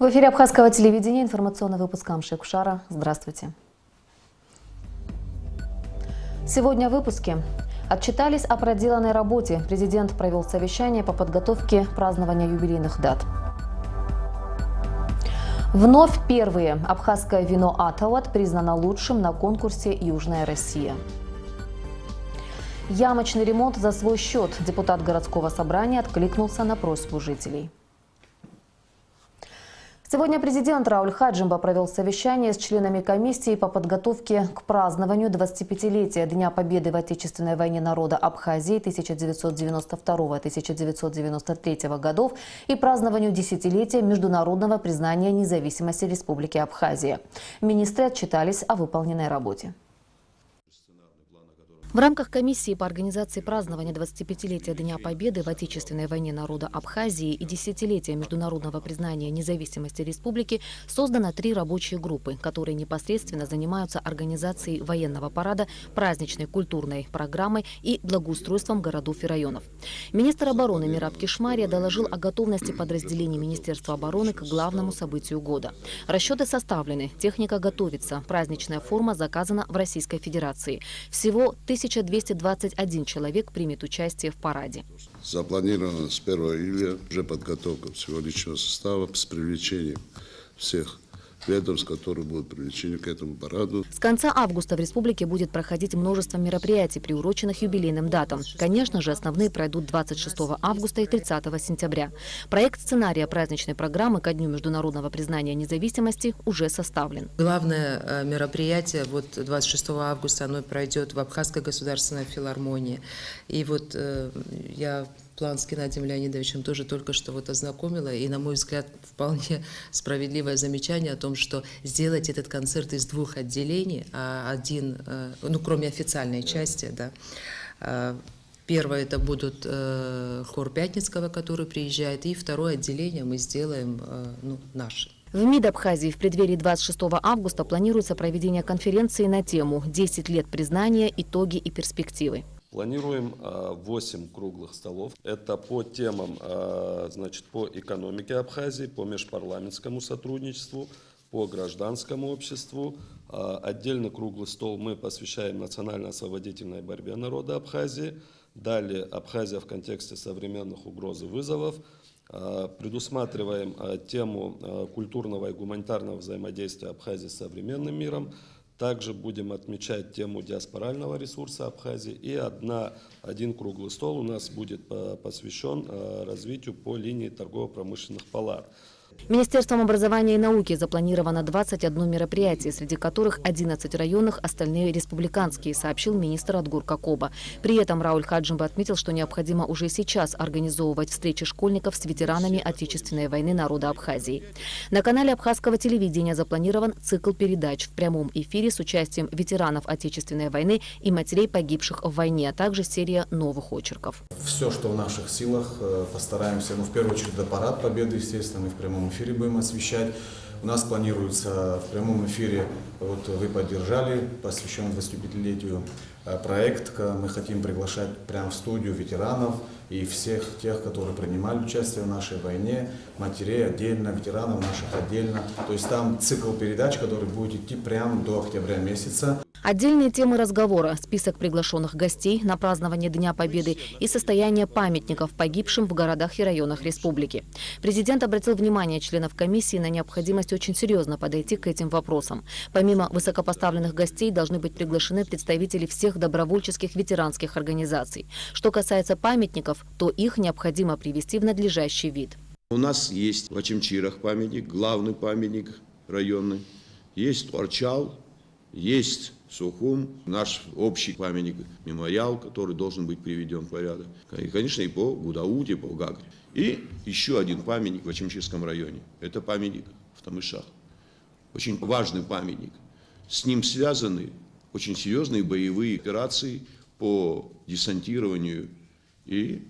В эфире Абхазского телевидения информационный выпуск Амшек Кушара. Здравствуйте. Сегодня в выпуске. Отчитались о проделанной работе. Президент провел совещание по подготовке празднования юбилейных дат. Вновь первые. Абхазское вино «Атауат» признано лучшим на конкурсе «Южная Россия». Ямочный ремонт за свой счет. Депутат городского собрания откликнулся на просьбу жителей. Сегодня президент Рауль Хаджимба провел совещание с членами комиссии по подготовке к празднованию 25-летия Дня Победы в Отечественной войне народа Абхазии 1992-1993 годов и празднованию десятилетия международного признания независимости Республики Абхазия. Министры отчитались о выполненной работе. В рамках комиссии по организации празднования 25-летия Дня Победы в Отечественной войне народа Абхазии и десятилетия международного признания независимости республики создано 3 рабочие группы, которые непосредственно занимаются организацией военного парада, праздничной культурной программой и благоустройством городов и районов. Министр обороны Мираб Кишмария доложил о готовности подразделений Министерства обороны к главному событию года. Расчеты составлены, техника готовится, праздничная форма заказана в Российской Федерации. Всего 1221 человек примет участие в параде. Запланировано с 1 июля уже подготовка всего личного состава с привлечением всех ведомств, которые будут привлечены к этому параду. С конца августа в республике будет проходить множество мероприятий, приуроченных юбилейным датам. Конечно же, основные пройдут 26 августа и 30 сентября. Проект сценария праздничной программы ко Дню международного признания независимости уже составлен. Главное мероприятие 26 августа оно пройдет в Абхазской государственной филармонии. И я план с Геннадием Леонидовичем тоже только что ознакомила, и, на мой взгляд, вполне справедливое замечание о том, что сделать этот концерт из 2 отделений, кроме официальной части, да. Первое это будут хор Пятницкого, который приезжает, и второе отделение мы сделаем наше. В МИД Абхазии в преддверии 26 августа планируется проведение конференции на тему «10 лет признания. Итоги и перспективы». Планируем 8 круглых столов. Это по темам, по экономике Абхазии, по межпарламентскому сотрудничеству, по гражданскому обществу. Отдельно круглый стол мы посвящаем национально-освободительной борьбе народа Абхазии. Далее Абхазия в контексте современных угроз и вызовов. Предусматриваем тему культурного и гуманитарного взаимодействия Абхазии с современным миром. Также будем отмечать тему диаспорального ресурса Абхазии. И один круглый стол у нас будет посвящен развитию по линии торгово-промышленных палат. Министерством образования и науки запланировано 21 мероприятие, среди которых 11 районных, остальные республиканские, сообщил министр Адгур Какоба. При этом Рауль Хаджимба отметил, что необходимо уже сейчас организовывать встречи школьников с ветеранами Отечественной войны народа Абхазии. На канале Абхазского телевидения запланирован цикл передач в прямом эфире с участием ветеранов Отечественной войны и матерей погибших в войне, а также серия новых очерков. Все, что в наших силах, постараемся, в первую очередь, до парад Победы, естественно, мы в прямом эфире будем освещать. У нас планируется в прямом эфире, вы поддержали, посвящен 25-летию проект. Мы хотим приглашать прямо в студию ветеранов и всех тех, которые принимали участие в нашей войне, матерей отдельно, ветеранов наших отдельно. То есть там цикл передач, который будет идти прямо до октября месяца. Отдельные темы разговора, список приглашенных гостей на празднование Дня Победы и состояние памятников погибшим в городах и районах республики. Президент обратил внимание членов комиссии на необходимость очень серьезно подойти к этим вопросам. Помимо высокопоставленных гостей должны быть приглашены представители всех добровольческих ветеранских организаций. Что касается памятников, то их необходимо привести в надлежащий вид. У нас есть в Очимчирах памятник, главный памятник районный, есть Орчал, есть Сухум, наш общий памятник, мемориал, который должен быть приведен в порядок. И, конечно, и по Гудауте, по Гагре. И еще один памятник в Очимчирском районе. Это памятник в Тамышах. Очень важный памятник. С ним связаны очень серьезные боевые операции по десантированию. И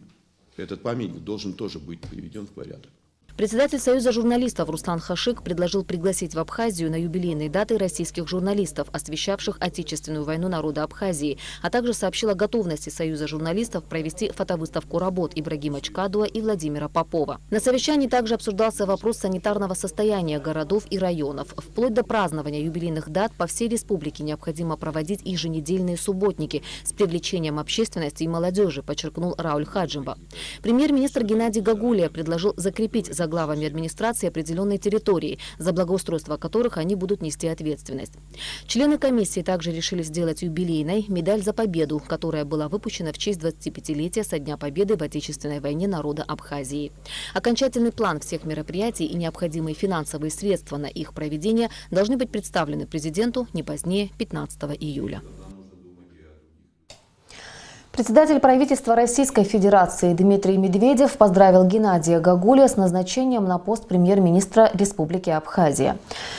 этот памятник должен тоже быть приведен в порядок. Председатель Союза журналистов Руслан Хашик предложил пригласить в Абхазию на юбилейные даты российских журналистов, освещавших Отечественную войну народа Абхазии, а также сообщил о готовности Союза журналистов провести фотовыставку работ Ибрагима Чкадуа и Владимира Попова. На совещании также обсуждался вопрос санитарного состояния городов и районов. Вплоть до празднования юбилейных дат по всей республике необходимо проводить еженедельные субботники с привлечением общественности и молодежи, подчеркнул Рауль Хаджимба. Премьер-министр Геннадий Гагулия предложил закрепить за главами администрации определенные территории, за благоустройство которых они будут нести ответственность. Члены комиссии также решили сделать юбилейной медаль за победу, которая была выпущена в честь 25-летия со Дня Победы в Отечественной войне народа Абхазии. Окончательный план всех мероприятий и необходимые финансовые средства на их проведение должны быть представлены президенту не позднее 15 июля. Председатель правительства Российской Федерации Дмитрий Медведев поздравил Геннадия Гагулия с назначением на пост премьер-министра Республики Абхазия.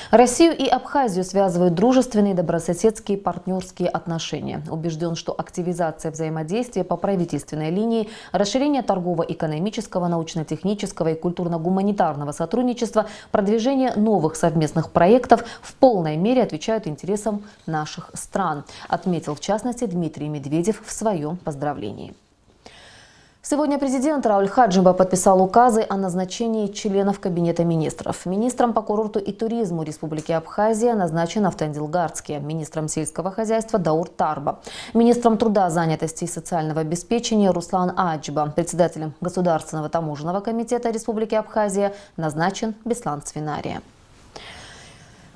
Россию и Абхазию связывают дружественные, добрососедские, партнерские отношения. Убежден, что активизация взаимодействия по правительственной линии, расширение торгово-экономического, научно-технического и культурно-гуманитарного сотрудничества, продвижение новых совместных проектов в полной мере отвечают интересам наших стран, отметил в частности Дмитрий Медведев в своем поздравлении. Сегодня президент Рауль Хаджимба подписал указы о назначении членов Кабинета министров. Министром по курорту и туризму Республики Абхазия назначен Автандил Гарцкий, министром сельского хозяйства Даур Тарба, министром труда, занятости и социального обеспечения Руслан Аджба, председателем Государственного таможенного комитета Республики Абхазия назначен Беслан Цвинария.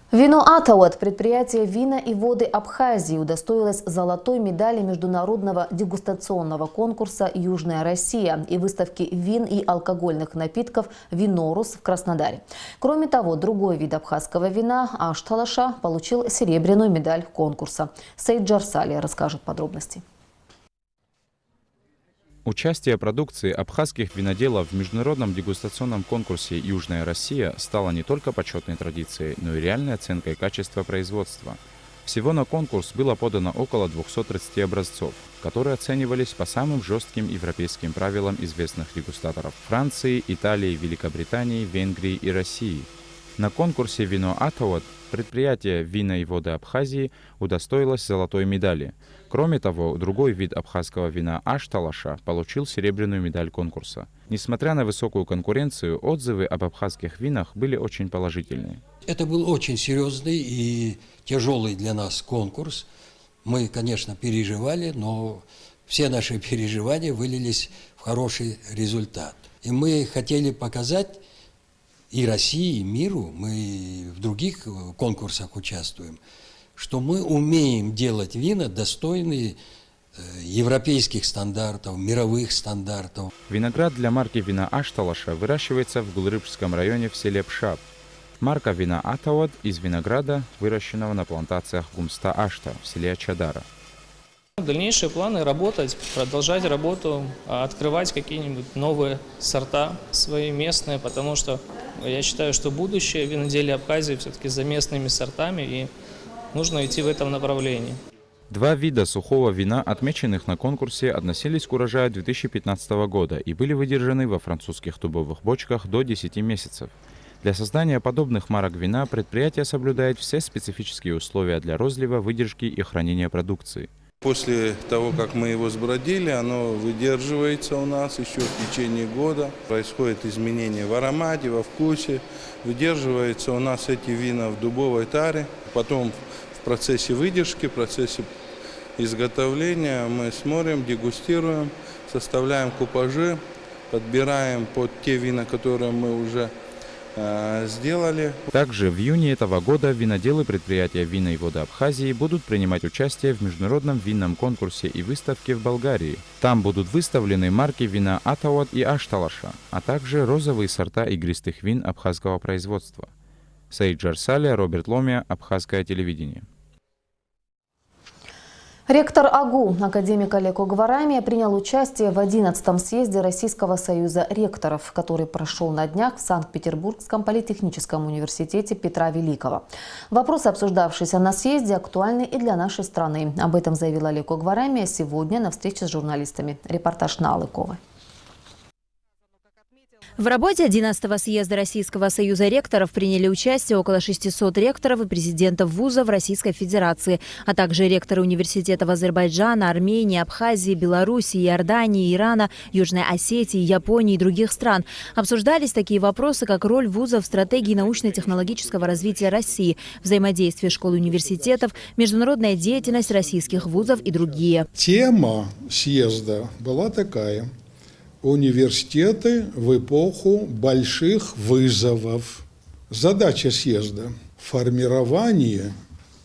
Вино Атауат, предприятие «Вина и воды Абхазии», удостоилось золотой медали международного дегустационного конкурса «Южная Россия» и выставки вин и алкогольных напитков «Винорус» в Краснодаре. Кроме того, другой вид абхазского вина «Ашталаша» получил серебряную медаль конкурса. Саид Джарсалия расскажет подробности. Участие продукции абхазских виноделов в международном дегустационном конкурсе «Южная Россия» стало не только почетной традицией, но и реальной оценкой качества производства. Всего на конкурс было подано около 230 образцов, которые оценивались по самым жестким европейским правилам известных дегустаторов Франции, Италии, Великобритании, Венгрии и России. На конкурсе «Вино Атауат» предприятие «Вина и воды Абхазии» удостоилось золотой медали. Кроме того, другой вид абхазского вина «Ашталаша» получил серебряную медаль конкурса. Несмотря на высокую конкуренцию, отзывы об абхазских винах были очень положительные. Это был очень серьезный и тяжелый для нас конкурс. Мы, конечно, переживали, но все наши переживания вылились в хороший результат. И мы хотели показать и России, и миру, мы в других конкурсах участвуем, что мы умеем делать вина, достойные европейских стандартов, мировых стандартов. Виноград для марки вина «Ашталаша» выращивается в Гулрыбском районе в селе Пшап. Марка вина «Атауат» из винограда, выращенного на плантациях Гумста Ашта в селе Чадара. Дальнейшие планы – работать, продолжать работу, открывать какие-нибудь новые сорта свои местные, потому что я считаю, что будущее виноделия Абхазии все-таки за местными сортами, и нужно идти в этом направлении. Два вида сухого вина, отмеченных на конкурсе, относились к урожаю 2015 года и были выдержаны во французских дубовых бочках до 10 месяцев. Для создания подобных марок вина предприятие соблюдает все специфические условия для розлива, выдержки и хранения продукции. После того, как мы его сбродили, оно выдерживается у нас еще в течение года. Происходит изменение в аромате, во вкусе. Выдерживаются у нас эти вина в дубовой таре. Потом в процессе выдержки, в процессе изготовления мы смотрим, дегустируем, составляем купажи, подбираем под те вина, которые мы уже сделали. Также в июне этого года виноделы предприятия «Вина и воды Абхазии» будут принимать участие в международном винном конкурсе и выставке в Болгарии. Там будут выставлены марки вина «Атауат» и «Ашталаша», а также розовые сорта игристых вин абхазского производства. Саид Джарсалия, Роберт Ломия, Абхазское телевидение. Ректор АГУ, академик Олег Огварамия, принял участие в 11-м съезде Российского союза ректоров, который прошел на днях в Санкт-Петербургском политехническом университете Петра Великого. Вопросы, обсуждавшиеся на съезде, актуальны и для нашей страны. Об этом заявил Олег Огварамия сегодня на встрече с журналистами. Репортаж Налы Ковы. В работе 11-го съезда Российского союза ректоров приняли участие около 600 ректоров и президентов вузов Российской Федерации, а также ректоры университетов Азербайджана, Армении, Абхазии, Белоруссии, Иордании, Ирана, Южной Осетии, Японии и других стран. Обсуждались такие вопросы, как роль вузов в стратегии научно-технологического развития России, взаимодействие школ и университетов, международная деятельность российских вузов и другие. Тема съезда была такая: университеты в эпоху больших вызовов. Задача съезда – формирование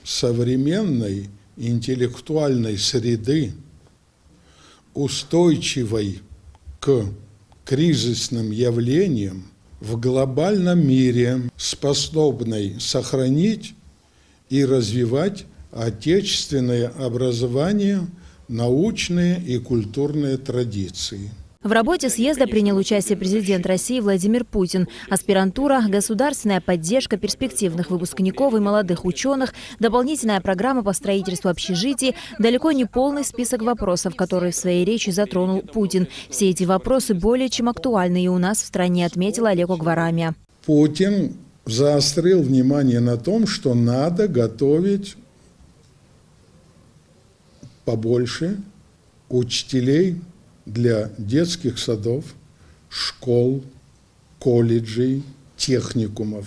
современной интеллектуальной среды, устойчивой к кризисным явлениям в глобальном мире, способной сохранить и развивать отечественное образование, научные и культурные традиции. В работе съезда принял участие президент России Владимир Путин. Аспирантура, государственная поддержка перспективных выпускников и молодых ученых, дополнительная программа по строительству общежитий, далеко не полный список вопросов, которые в своей речи затронул Путин. Все эти вопросы более чем актуальны и у нас в стране, отметил Олег Огварамия. Путин заострил внимание на том, что надо готовить побольше учителей для детских садов, школ, колледжей, техникумов.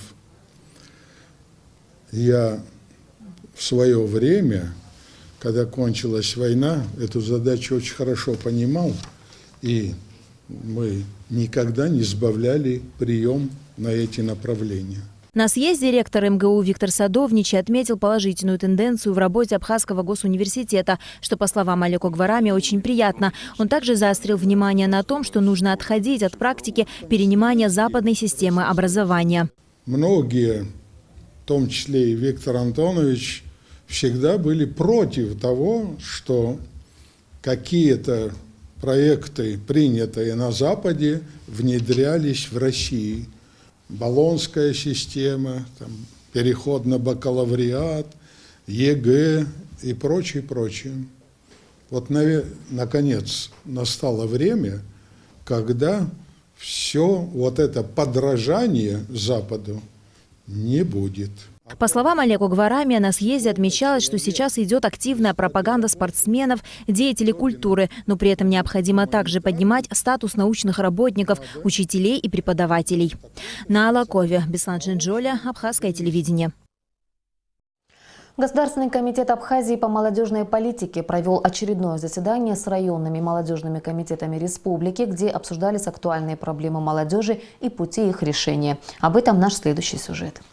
Я в свое время, когда кончилась война, эту задачу очень хорошо понимал, и мы никогда не сбавляли прием на эти направления. На съезде ректор МГУ Виктор Садовничий отметил положительную тенденцию в работе Абхазского госуниверситета, что, по словам Олега Огварамия, очень приятно. Он также заострил внимание на том, что нужно отходить от практики перенимания западной системы образования. Многие, в том числе и Виктор Антонович, всегда были против того, что какие-то проекты, принятые на Западе, внедрялись в России. Болонская система, там, переход на бакалавриат, ЕГЭ и прочее, прочее. Вот, наконец, настало время, когда все вот это подражание Западу не будет. По словам Олега Огварамия, на съезде отмечалось, что сейчас идет активная пропаганда спортсменов, деятелей культуры, но при этом необходимо также поднимать статус научных работников, учителей и преподавателей. На Алакове, Беслан Чинджоля, Абхазское телевидение. Государственный комитет Абхазии по молодежной политике провел очередное заседание с районными молодежными комитетами республики, где обсуждались актуальные проблемы молодежи и пути их решения. Об этом наш следующий сюжет.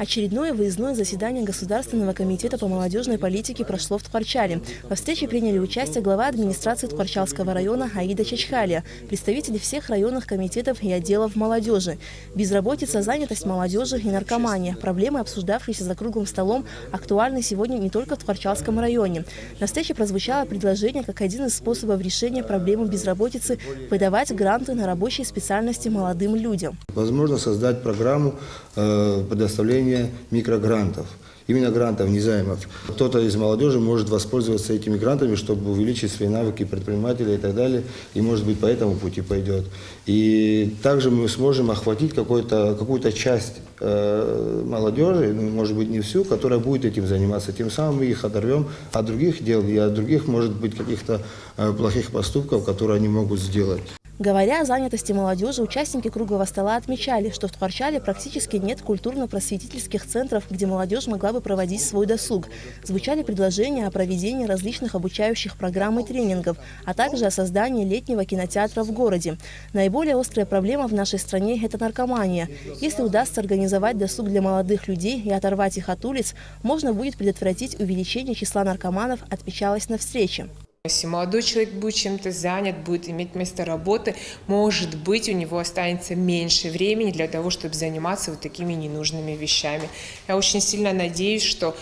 Очередное выездное заседание Государственного комитета по молодежной политике прошло в Тхварчале. Во встрече приняли участие глава администрации Тхварчалского района Аида Чачхалия, представители всех районных комитетов и отделов молодежи. Безработица, занятость молодежи и наркомания. Проблемы, обсуждавшиеся за круглым столом, актуальны сегодня не только в Тхварчалском районе. На встрече прозвучало предложение, как один из способов решения проблемы безработицы, выдавать гранты на рабочие специальности молодым людям. Возможно создать программу предоставления микрогрантов, именно грантов, не займов. Кто-то из молодежи может воспользоваться этими грантами, чтобы увеличить свои навыки предпринимателя и так далее, и, может быть, по этому пути пойдет. И также мы сможем охватить какую-то часть молодежи, может быть, не всю, которая будет этим заниматься. Тем самым мы их оторвем от других дел и от других, может быть, каких-то плохих поступков, которые они могут сделать. Говоря о занятости молодежи, участники круглого стола отмечали, что в Тхварчале практически нет культурно-просветительских центров, где молодежь могла бы проводить свой досуг. Звучали предложения о проведении различных обучающих программ и тренингов, а также о создании летнего кинотеатра в городе. Наиболее острая проблема в нашей стране – это наркомания. Если удастся организовать досуг для молодых людей и оторвать их от улиц, можно будет предотвратить увеличение числа наркоманов, отмечалось на встрече. Если молодой человек будет чем-то занят, будет иметь место работы, может быть, у него останется меньше времени для того, чтобы заниматься вот такими ненужными вещами. Я очень сильно надеюсь, что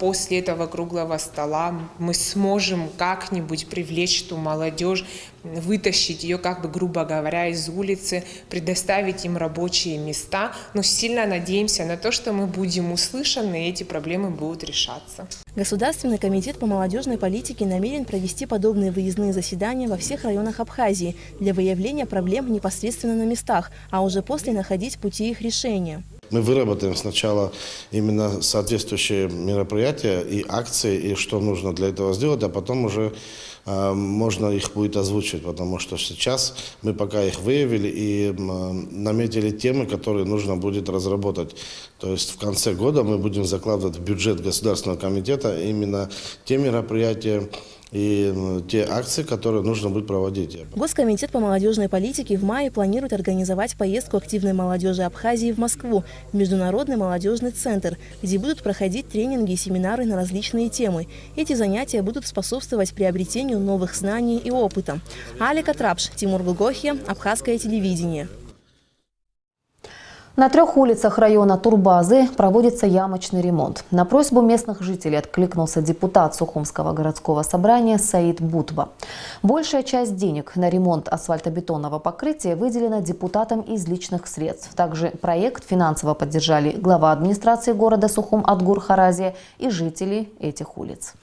после этого круглого стола мы сможем как-нибудь привлечь эту молодежь, вытащить ее, как бы, грубо говоря, из улицы, предоставить им рабочие места. Но сильно надеемся на то, что мы будем услышаны, и эти проблемы будут решаться. Государственный комитет по молодежной политике намерен провести провести подобные выездные заседания во всех районах Абхазии для выявления проблем непосредственно на местах, а уже после находить пути их решения. Мы выработаем сначала именно соответствующие мероприятия и акции, и что нужно для этого сделать, а потом уже можно их будет озвучить, потому что сейчас мы пока их выявили и наметили темы, которые нужно будет разработать. То есть в конце года мы будем закладывать в бюджет Государственного комитета именно те мероприятия и те акции, которые нужно будет проводить. Госкомитет по молодежной политике в мае планирует организовать поездку активной молодежи Абхазии в Москву, в Международный молодежный центр, где будут проходить тренинги и семинары на различные темы. Эти занятия будут способствовать приобретению новых знаний и опыта. Алика Трапш, Тимур Гугохи, Абхазское телевидение. На 3 улицах района Турбазы проводится ямочный ремонт. На просьбу местных жителей откликнулся депутат Сухумского городского собрания Саид Будба. Большая часть денег на ремонт асфальтобетонного покрытия выделена депутатам из личных средств. Также проект финансово поддержали глава администрации города Сухум Адгур Харазия и жители этих улиц.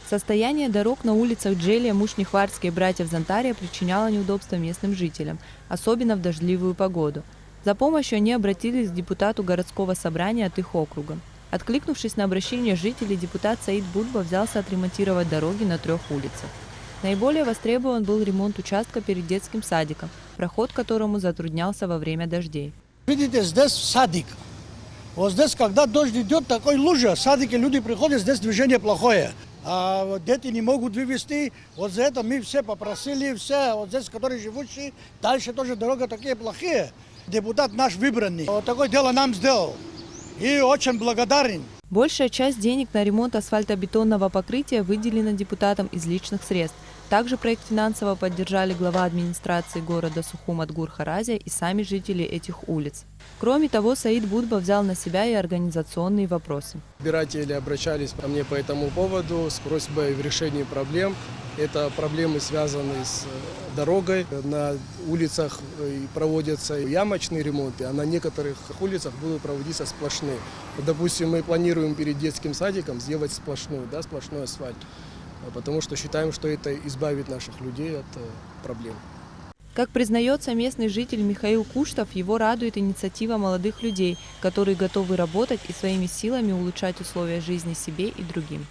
Состояние дорог на улицах Джелия, Мушнихварской и братьев Зантария причиняло неудобства местным жителям, особенно в дождливую погоду. За помощью они обратились к депутату городского собрания от их округа. Откликнувшись на обращение жителей, депутат Саид Будба взялся отремонтировать дороги на 3 улицах. Наиболее востребован был ремонт участка перед детским садиком, проход к которому затруднялся во время дождей. Видите, здесь садик. Вот здесь, когда дождь идет, такой лужа, садики, люди приходят, здесь движение плохое. А вот дети не могут вывести. Вот за это мы все попросили, все, вот здесь, которые живущие, дальше тоже дорога такие плохие. Депутат наш выбранный. Вот такое дело нам сделал. И очень благодарен. Большая часть денег на ремонт асфальтобетонного покрытия выделена депутатам из личных средств. Также проект финансово поддержали глава администрации города Сухум Адгур Харазия и сами жители этих улиц. Кроме того, Саид Будба взял на себя и организационные вопросы. Избиратели обращались ко мне по этому поводу с просьбой в решении проблем. Это проблемы, связанные с дорогой. На улицах проводятся ямочные ремонты, а на некоторых улицах будут проводиться сплошные. Допустим, мы планируем перед детским садиком сделать сплошной асфальт, потому что считаем, что это избавит наших людей от проблем. Как признается местный житель Михаил Куштов, его радует инициатива молодых людей, которые готовы работать и своими силами улучшать условия жизни себе и другим.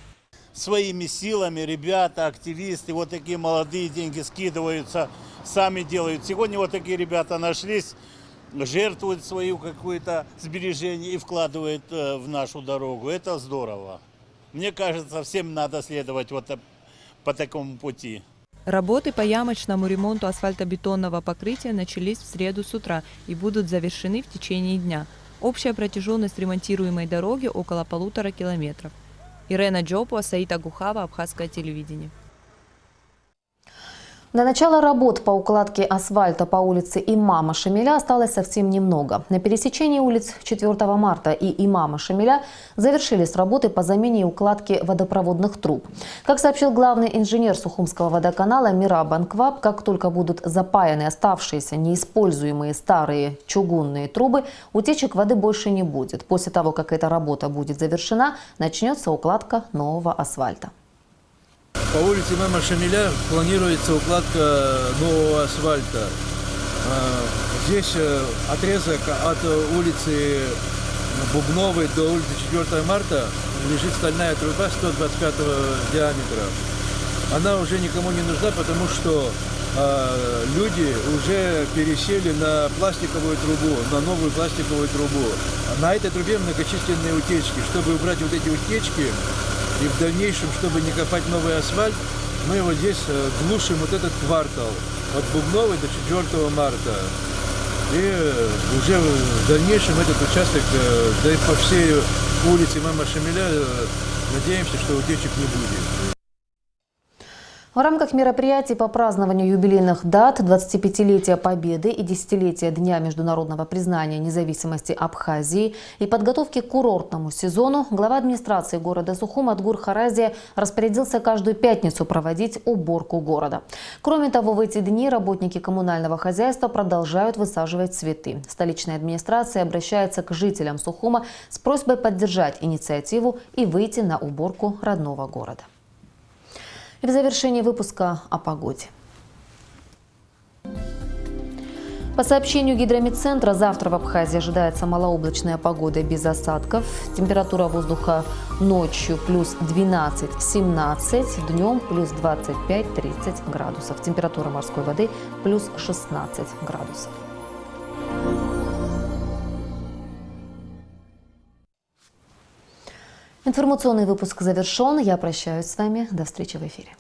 Своими силами ребята, активисты, вот такие молодые, деньги скидываются, сами делают. Сегодня вот такие ребята нашлись, жертвуют свою какое-то сбережение и вкладывают в нашу дорогу. Это здорово. Мне кажется, всем надо следовать вот по такому пути. Работы по ямочному ремонту асфальтобетонного покрытия начались в среду с утра и будут завершены в течение дня. Общая протяженность ремонтируемой дороги около 1,5 километров. Ирена Джопуа, Саид Агухава, Абхазское телевидение. До начала работ по укладке асфальта по улице Имама Шамиля осталось совсем немного. На пересечении улиц 4 марта и Имама Шамиля завершились работы по замене и укладке водопроводных труб. Как сообщил главный инженер Сухумского водоканала Мираб Анкваб, как только будут запаяны оставшиеся неиспользуемые старые чугунные трубы, утечек воды больше не будет. После того, как эта работа будет завершена, начнется укладка нового асфальта. По улице Имама Шамиля планируется укладка нового асфальта. Здесь отрезок от улицы Бубновой до улицы 4 марта лежит стальная труба 125 диаметра. Она уже никому не нужна, потому что люди уже пересели на пластиковую трубу, на новую пластиковую трубу. На этой трубе многочисленные утечки. Чтобы убрать вот эти утечки, и в дальнейшем, чтобы не копать новый асфальт, мы вот здесь глушим вот этот квартал от Бубновой до 4 марта. И уже в дальнейшем этот участок, да и по всей улице Имама Шамиля, надеемся, что утечек не будет. В рамках мероприятий по празднованию юбилейных дат 25-летия Победы и 10-летия Дня международного признания независимости Абхазии и подготовки к курортному сезону глава администрации города Сухум Адгур Харазия распорядился каждую пятницу проводить уборку города. Кроме того, в эти дни работники коммунального хозяйства продолжают высаживать цветы. Столичная администрация обращается к жителям Сухума с просьбой поддержать инициативу и выйти на уборку родного города. И в завершении выпуска о погоде. По сообщению Гидрометцентра, завтра в Абхазии ожидается малооблачная погода без осадков. Температура воздуха ночью плюс 12-17, днем плюс 25-30 градусов. Температура морской воды плюс 16 градусов. Информационный выпуск завершен. Я прощаюсь с вами. До встречи в эфире.